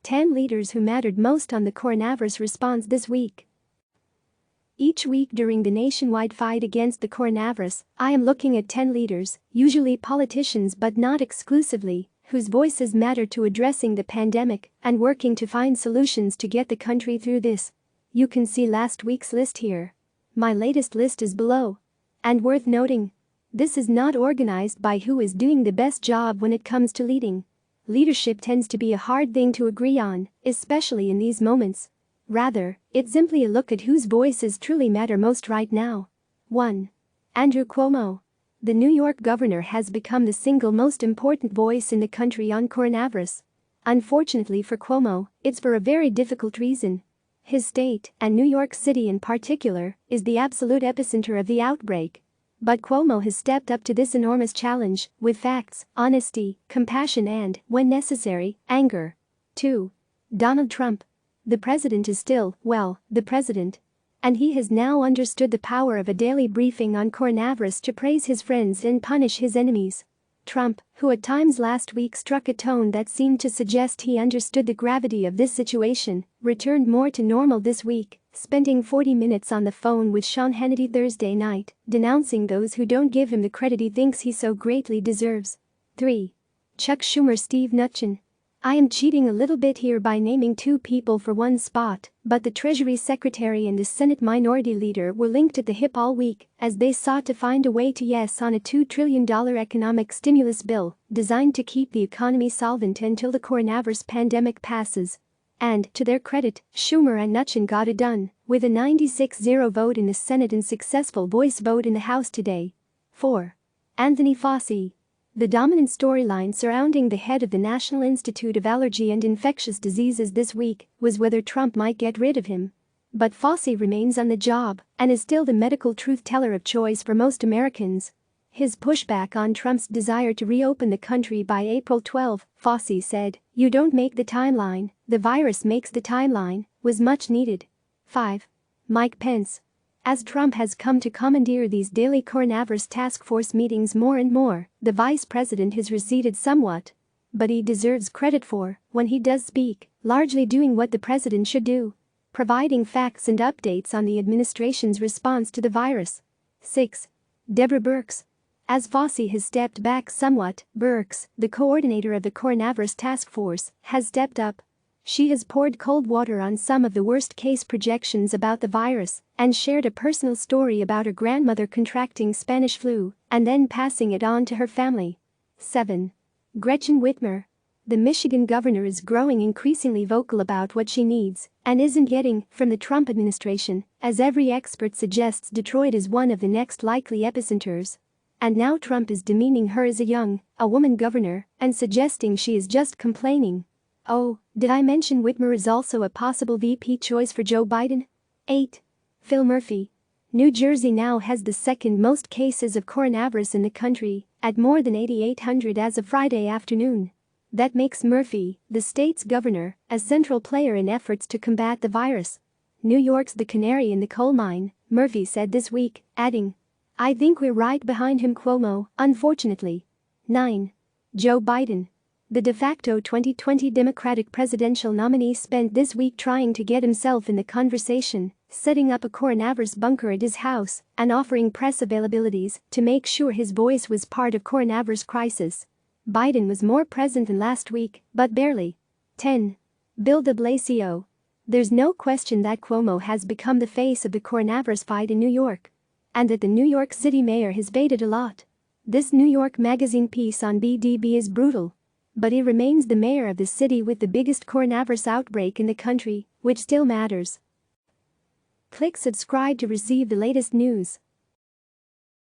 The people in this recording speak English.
10 leaders who mattered most on the coronavirus response this week. Each week during the nationwide fight against the coronavirus, I am looking at 10 leaders, usually politicians but not exclusively, whose voices matter to addressing the pandemic and working to find solutions to get the country through this. You can see last week's list here. My latest list is below. And worth noting, this is not organized by who is doing the best job when it comes to leading. Leadership tends to be a hard thing to agree on, especially in these moments. Rather, it's simply a look at whose voices truly matter most right now. 1. Andrew Cuomo. The New York governor has become the single most important voice in the country on coronavirus. Unfortunately for Cuomo, it's for a very difficult reason. His state, and New York City in particular, is the absolute epicenter of the outbreak. But Cuomo has stepped up to this enormous challenge with facts, honesty, compassion and, when necessary, anger. 2. Donald Trump. The president is still, well, the president. And he has now understood the power of a daily briefing on coronavirus to praise his friends and punish his enemies. Trump, who at times last week struck a tone that seemed to suggest he understood the gravity of this situation, returned more to normal this week, spending 40 minutes on the phone with Sean Hannity Thursday night, denouncing those who don't give him the credit he thinks he so greatly deserves. 3. Chuck Schumer. Steve Mnuchin. I am cheating a little bit here by naming 2 people for one spot, but the Treasury Secretary and the Senate Minority Leader were linked at the hip all week as they sought to find a way to yes on a $2 trillion economic stimulus bill designed to keep the economy solvent until the coronavirus pandemic passes. And, to their credit, Schumer and Mnuchin got it done, with a 96-0 vote in the Senate and successful voice vote in the House today. 4. Anthony Fauci. The dominant storyline surrounding the head of the National Institute of Allergy and Infectious Diseases this week was whether Trump might get rid of him. But Fauci remains on the job and is still the medical truth-teller of choice for most Americans. His pushback on Trump's desire to reopen the country by April 12, Fauci said, "You don't make the timeline, the virus makes the timeline," was much needed. 5. Mike Pence. As Trump has come to commandeer these daily coronavirus task force meetings more and more, the vice president has receded somewhat. But he deserves credit for, when he does speak, largely doing what the president should do: providing facts and updates on the administration's response to the virus. 6. Deborah Birx. As Fauci has stepped back somewhat, Birx, the coordinator of the coronavirus task force, has stepped up. She has poured cold water on some of the worst-case projections about the virus and shared a personal story about her grandmother contracting Spanish flu and then passing it on to her family. 7. Gretchen Whitmer. The Michigan governor is growing increasingly vocal about what she needs and isn't getting from the Trump administration, as every expert suggests Detroit is one of the next likely epicenters. And now Trump is demeaning her as a woman governor and suggesting she is just complaining. Oh, did I mention Whitmer is also a possible VP choice for Joe Biden? 8. Phil Murphy. New Jersey now has the second most cases of coronavirus in the country, at more than 8,800 as of Friday afternoon. That makes Murphy, the state's governor, a central player in efforts to combat the virus. New York's the canary in the coal mine, Murphy said this week, adding, "I think we're right behind him, Cuomo, unfortunately." 9. Joe Biden. The de facto 2020 Democratic presidential nominee spent this week trying to get himself in the conversation, setting up a coronavirus bunker at his house and offering press availabilities to make sure his voice was part of coronavirus crisis. Biden was more present than last week, but barely. 10. Bill de Blasio. There's no question that Cuomo has become the face of the coronavirus fight in New York. And that the New York City mayor has baited a lot. This New York Magazine piece on BDB is brutal. But he remains the mayor of the city with the biggest coronavirus outbreak in the country, which still matters. Click subscribe to receive the latest news.